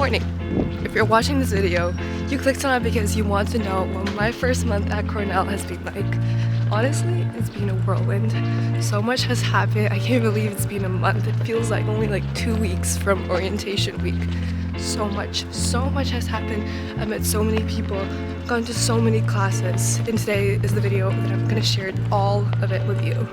morning. If you're watching this video, you clicked on it because you want to know what my first month at Cornell has been like. Honestly, it's been a whirlwind. So much has happened. I can't believe it's been a month. It feels like only like 2 weeks from orientation week. So much has happened. I met so many people, gone to so many classes, and today is the video that I'm gonna share all of it with you.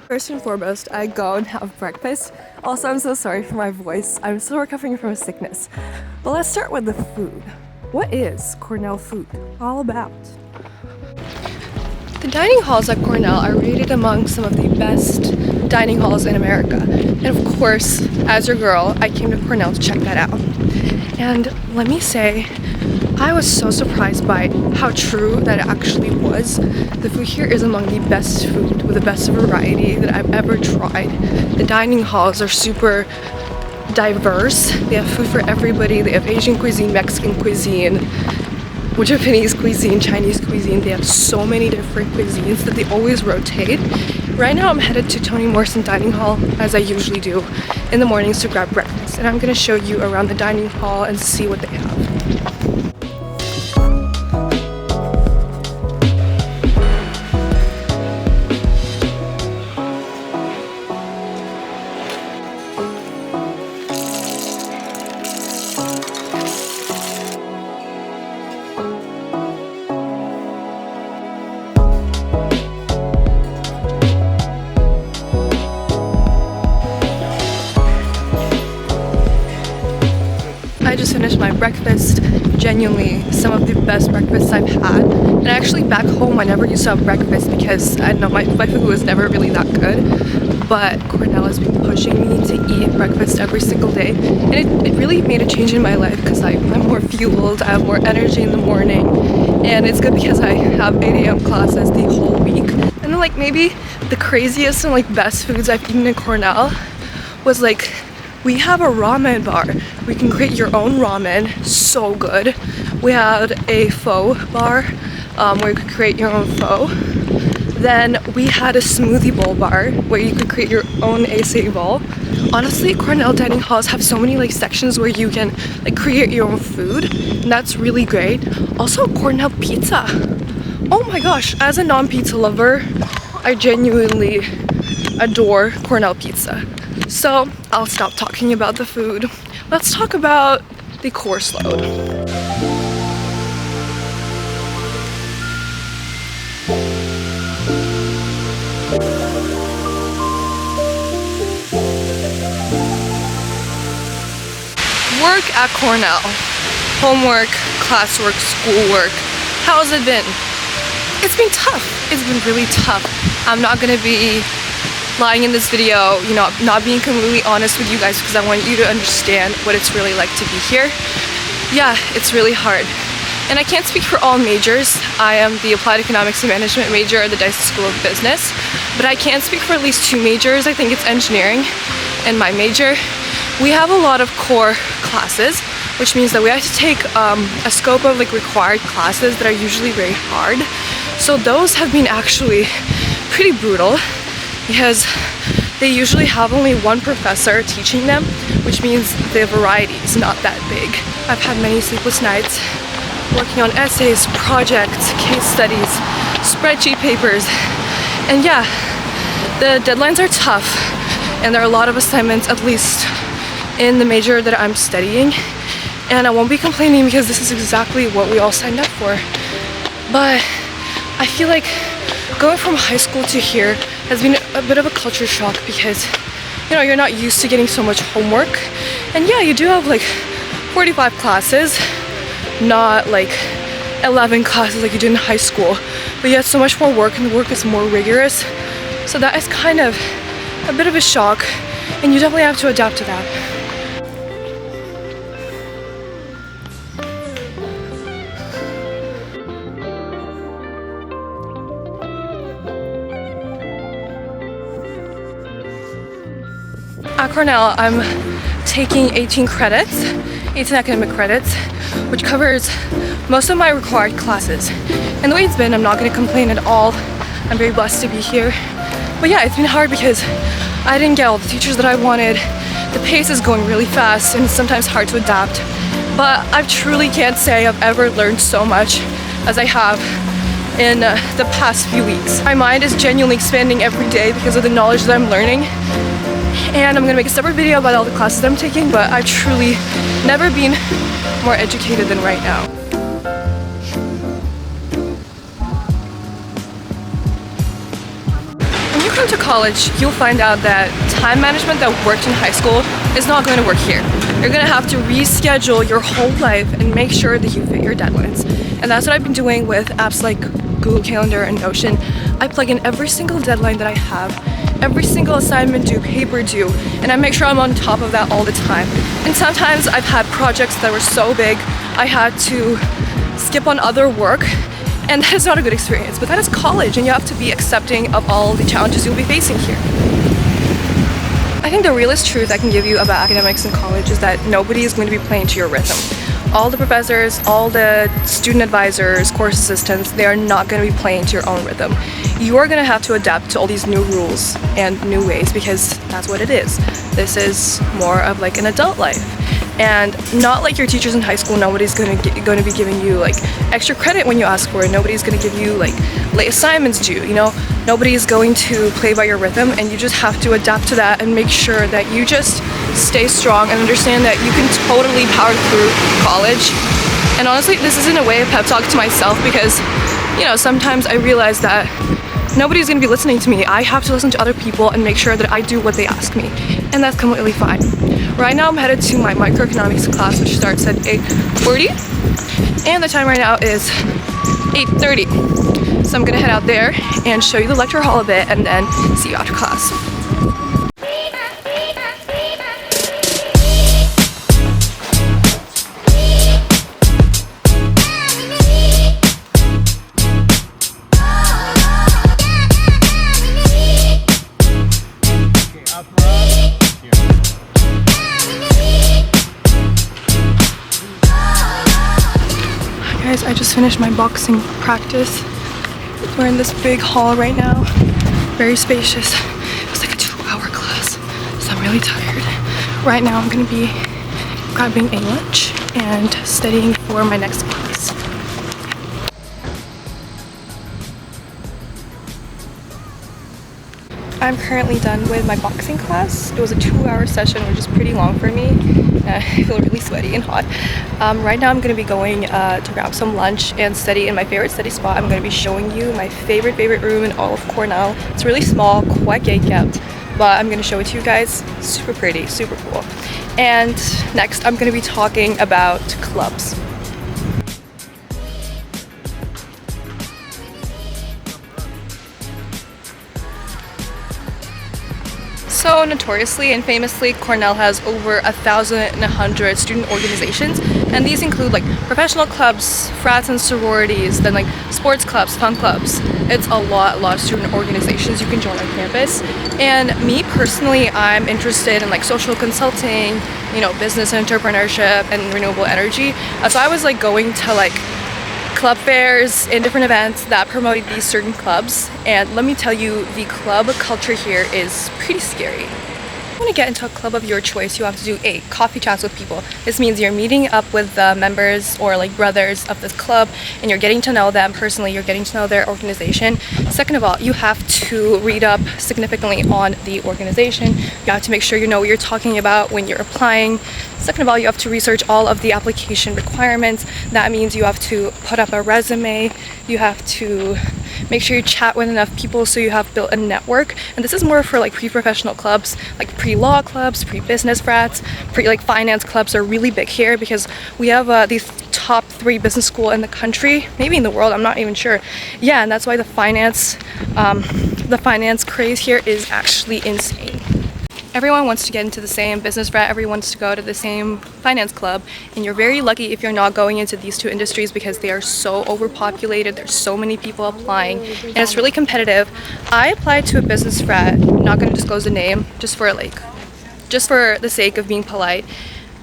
First and foremost, I go and have breakfast. Also, I'm so sorry for my voice. I'm still recovering from a sickness. But let's start with the food. What is Cornell food all about? The dining halls at Cornell are rated among some of the best dining halls in America. And of course, as your girl, I came to Cornell to check that out. And let me say, I was so surprised by how true that it actually was. The food here is among the best food with the best variety that I've ever tried. The dining halls are super diverse. They have food for everybody. They have Asian cuisine, Mexican cuisine, Japanese cuisine, Chinese cuisine. They have so many different cuisines that they always rotate. Right now I'm headed to Toni Morrison Dining Hall, as I usually do in the mornings to grab breakfast. And I'm gonna show you around the dining hall and see what they have. I just finished my breakfast, genuinely some of the best breakfasts I've had. And actually back home I never used to have breakfast because I don't know, my food was never really that good. But Cornell has been pushing me to eat breakfast every single day. And it really made a change in my life because I'm more fueled, I have more energy in the morning. And it's good because I have 8 a.m. classes the whole week. And then like maybe the craziest and like best foods I've eaten in Cornell was like, we have a ramen bar. We can create your own ramen, so good. We had a pho bar where you could create your own pho. Then we had a smoothie bowl bar where you could create your own acai bowl. Honestly, Cornell dining halls have so many like sections where you can like create your own food, and that's really great. Also, Cornell pizza. Oh my gosh, as a non-pizza lover, I genuinely adore Cornell pizza. So I'll stop talking about the food. Let's talk about the course load. Work at Cornell. Homework, classwork, schoolwork. How has it been? It's been tough. It's been really tough. I'm not gonna be lying in this video, you know, not being completely honest with you guys because I want you to understand what it's really like to be here. Yeah, it's really hard. And I can't speak for all majors. I am the Applied Economics and Management major at the Dyson School of Business, but I can speak for at least 2 majors. I think it's engineering and my major. We have a lot of core classes, which means that we have to take a scope of like required classes that are usually very hard. So those have been actually pretty brutal, because they usually have only one professor teaching them, which means the variety is not that big. I've had many sleepless nights working on essays, projects, case studies, spreadsheet papers, and yeah, the deadlines are tough, and there are a lot of assignments, at least in the major that I'm studying, and I won't be complaining because this is exactly what we all signed up for. But I feel like going from high school to here has been a bit of a culture shock because, you know, you're not used to getting so much homework. And yeah, you do have like 45 classes, not like 11 classes like you did in high school. But you have so much more work and the work is more rigorous. So that is kind of a bit of a shock, and you definitely have to adapt to that. At Cornell, I'm taking 18 academic credits, which covers most of my required classes. And the way it's been, I'm not going to complain at all. I'm very blessed to be here. But yeah, it's been hard because I didn't get all the teachers that I wanted. the pace is going really fast and it's sometimes hard to adapt. But I truly can't say I've ever learned so much as I have in the past few weeks. My mind is genuinely expanding every day because of the knowledge that I'm learning. And I'm gonna make a separate video about all the classes that I'm taking, but I've truly never been more educated than right now. When you come to college, you'll find out that time management that worked in high school is not going to work here. You're gonna have to reschedule your whole life and make sure that you fit your deadlines. And that's what I've been doing with apps like Google Calendar and Notion. I plug in every single deadline that I have, every single assignment due, paper due, and I make sure I'm on top of that all the time. And sometimes I've had projects that were so big, I had to skip on other work, and that is not a good experience. But that is college, and you have to be accepting of all the challenges you'll be facing here. I think the realest truth I can give you about academics in college is that nobody is going to be playing to your rhythm. All the professors, all the student advisors, course assistants, they are not going to be playing to your own rhythm. You are going to have to adapt to all these new rules and new ways because that's what it is. This is more of like an adult life. And not like your teachers in high school, nobody's going to be giving you like extra credit when you ask for it. Nobody's going to give you like late assignments due, you know? Nobody's going to play by your rhythm, and you just have to adapt to that and make sure that you just stay strong and understand that you can totally power through college. And honestly, this is in a way a pep talk to myself because, you know, sometimes I realize that nobody's going to be listening to me. I have to listen to other people and make sure that I do what they ask me, and that's completely fine. Right now I'm headed to my microeconomics class, which starts at 8:40, and the time right now is 8:30. So I'm gonna head out there and show you the lecture hall a bit and then see you after class. Guys, I just finished my boxing practice. We're in this big hall right now, very spacious. It was like a 2-hour class, so I'm really tired. Right now I'm gonna be grabbing a lunch and studying for my next class. I'm currently done with my boxing class. It was a 2-hour session, which is pretty long for me. I feel really sweaty and hot. Right now I'm going to be going to grab some lunch and study in my favorite study spot. I'm going to be showing you my favorite room in all of Cornell. It's really small, quite gate-kept, but I'm going to show it to you guys. Super pretty, super cool. And next I'm going to be talking about clubs. So notoriously and famously, Cornell has over 1,100 student organizations, and these include like professional clubs, frats and sororities, then like sports clubs, fun clubs. It's a lot of student organizations you can join on campus. And me personally, I'm interested in like social consulting, you know, business and entrepreneurship and renewable energy. So I was like going to like club fairs and different events that promoted these certain clubs, and let me tell you, the club culture here is pretty scary. If you want to get into a club of your choice, you have to do coffee chats with people. This means you're meeting up with the members or like brothers of this club, and you're getting to know them personally, you're getting to know their organization. Second of all, you have to read up significantly on the organization. You have to make sure you know what you're talking about when you're applying. Second of all, you have to research all of the application requirements. That means you have to put up a resume, you have to make sure you chat with enough people so you have built a network. And this is more for like pre-professional clubs, like pre-law clubs, pre-business frats, like finance clubs are really big here because we have these top 3 business school in the country, maybe in the world, I'm not even sure. Yeah, and that's why the finance craze here is actually insane. Everyone wants to get into the same business frat, everyone wants to go to the same finance club, and you're very lucky if you're not going into these two industries because they are so overpopulated, there's so many people applying, and it's really competitive. I applied to a business frat, I'm not going to disclose the name, just for the sake of being polite.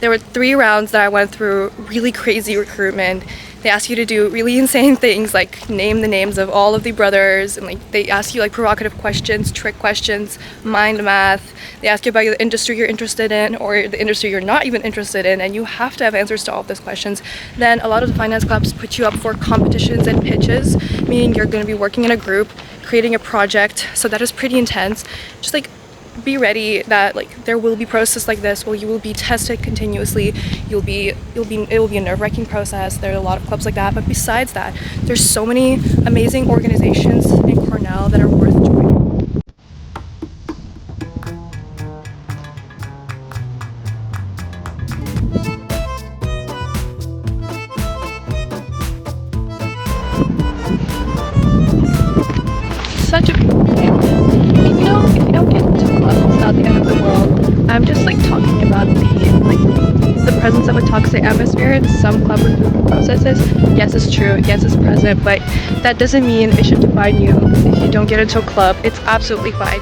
There were 3 rounds that I went through, really crazy recruitment. They ask you to do really insane things like name the names of all of the brothers, and like they ask you like provocative questions, trick questions, mind math. They ask you about the industry you're interested in or the industry you're not even interested in, and you have to have answers to all of those questions. Then a lot of the finance clubs put you up for competitions and pitches, meaning you're going to be working in a group, creating a project. So that is pretty intense. Just like be ready that like there will be process like this where you will be tested continuously. It will be a nerve-wracking process. There are a lot of clubs like that, but besides that, there's so many amazing organizations in Cornell that are worth joining. Such a beautiful day. And you know, if you don't get into clubs, it's not the end of the world. I'm just like talking about the presence of a toxic atmosphere in some club recruitment processes. Yes, it's true. Yes, it's present, but that doesn't mean it should define you if you don't get into a club. It's absolutely fine.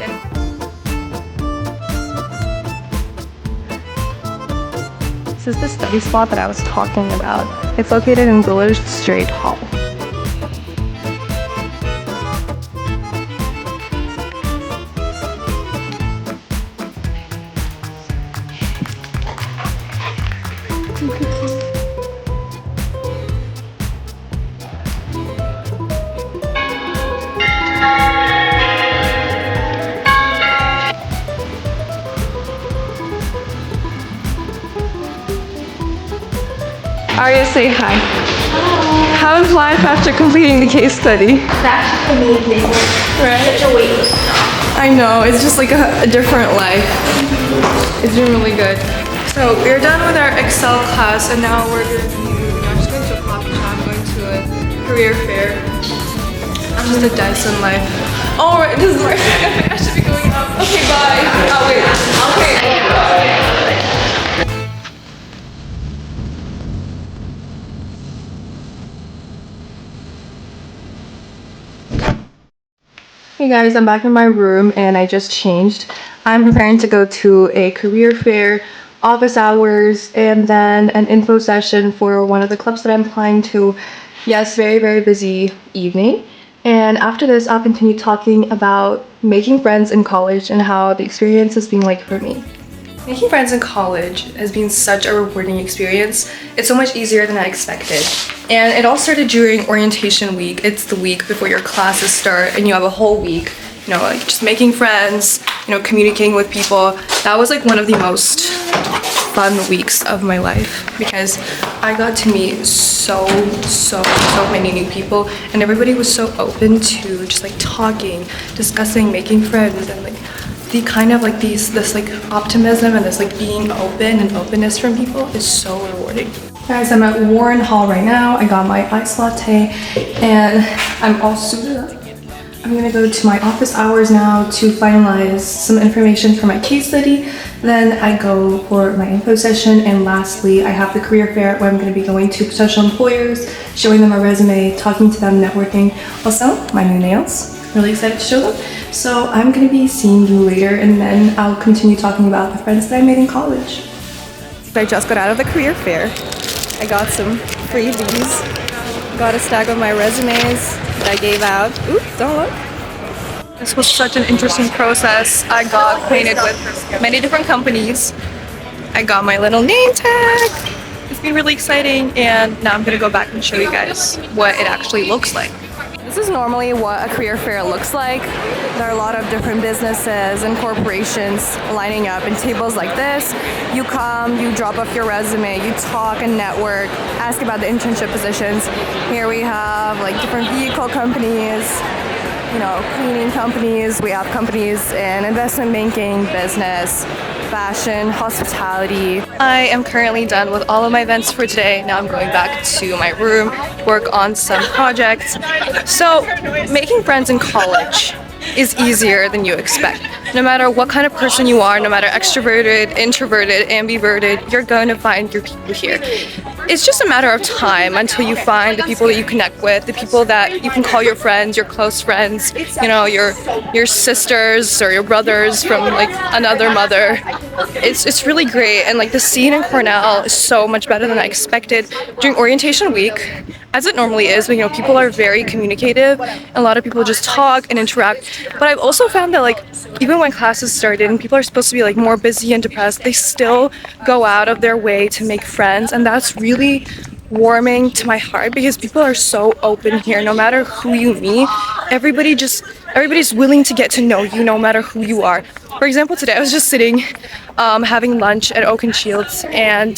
This is the study spot that I was talking about. It's located in Willard Straight Hall. Arya, say hi. Hi. How is life after completing the case study? That's amazing. Right? Such a weight. I know, it's just like a different life. It's been really good. So we're done with our Excel class, and now we're going to I'm just going to a coffee shop, I'm going to a career fair. I'm just a Dyson life. Oh, right, this is where I should be going up. Okay, bye. Oh, wait. Okay. Hey guys, I'm back in my room and I just changed. I'm preparing to go to a career fair, office hours, and then an info session for one of the clubs that I'm applying to. Yes, very busy evening. And after this, I'll continue talking about making friends in college and how the experience has been like for me. Making friends in college has been such a rewarding experience. It's so much easier than I expected. And it all started during orientation week. It's the week before your classes start and you have a whole week, you know, like just making friends, you know, communicating with people. That was like one of the most fun weeks of my life because I got to meet so many new people, and everybody was so open to just like talking, discussing, making friends, and like the kind of like this like optimism and this like being open and openness from people is so rewarding. Guys, I'm at Warren Hall right now. I got my iced latte and I'm all suited up. I'm gonna go to my office hours now to finalize some information for my case study. Then I go for my info session, and lastly, I have the career fair where I'm gonna be going to potential employers, showing them my resume, talking to them, networking. Also, my new nails. Really excited to show them. So I'm gonna be seeing you later, and then I'll continue talking about the friends that I made in college. I just got out of the career fair. I got some freebies. Got a stack of my resumes that I gave out. Oops, don't look. This was such an interesting process. I got acquainted with many different companies. I got my little name tag. It's been really exciting, and now I'm gonna go back and show you guys what it actually looks like. This is normally what a career fair looks like. There are a lot of different businesses and corporations lining up in tables like this. You come, you drop off your resume, you talk and network, ask about the internship positions. Here we have like different vehicle companies, you know, cleaning companies. We have companies in investment banking, business, fashion, hospitality. I am currently done with all of my events for today. Now I'm going back to my room to work on some projects. So making friends in college is easier than you expect. No matter what kind of person you are, no matter extroverted, introverted, ambiverted, you're going to find your people here. it's just a matter of time until you find the people that you connect with, the people that you can call your friends, your close friends, you know, your sisters or your brothers from like another mother. It's really great, and like the scene in Cornell is so much better than I expected. During orientation week, as it normally is, but, you know, people are very communicative, and a lot of people just talk and interact. But I've also found that like even when classes started and people are supposed to be like more busy and depressed, they still go out of their way to make friends, and that's really warming to my heart because people are so open here. No matter who you meet, everybody's willing to get to know you no matter who you are. For example, today I was just sitting having lunch at Oak and Shields, and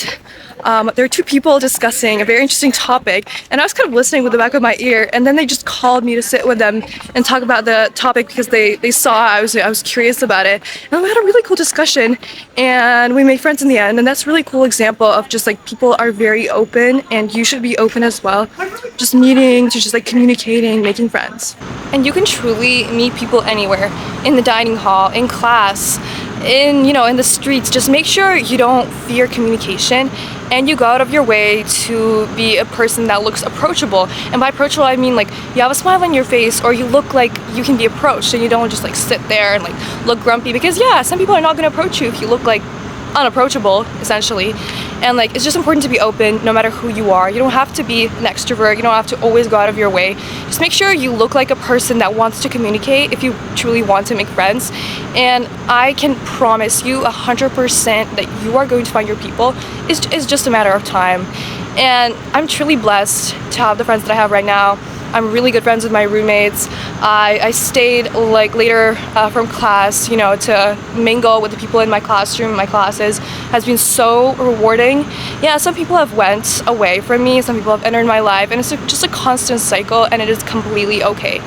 there were two people discussing a very interesting topic, and I was kind of listening with the back of my ear, and then they just called me to sit with them and talk about the topic because they saw I was curious about it, and we had a really cool discussion, and we made friends in the end. And that's a really cool example of just like people are very open, and you should be open as well, just meeting, to just like communicating, making friends. And you can truly meet people anywhere, in the dining hall, in class, in the streets. Just make sure you don't fear communication, and you go out of your way to be a person that looks approachable. And by approachable, I mean like you have a smile on your face, or you look like you can be approached, and you don't just like sit there and like look grumpy, because yeah, some people are not going to approach you if you look like unapproachable, essentially. And like it's just important to be open no matter who you are. You don't have to be an extrovert, you don't have to always go out of your way. Just make sure you look like a person that wants to communicate if you truly want to make friends. And I can promise you 100% that you are going to find your people. It's just a matter of time. And I'm truly blessed to have the friends that I have right now. I'm really good friends with my roommates. I stayed like later from class, to mingle with the people in my classroom, my classes. Has been so rewarding. Yeah, some people have went away from me, some people have entered my life, and it's just a constant cycle, and it is completely okay.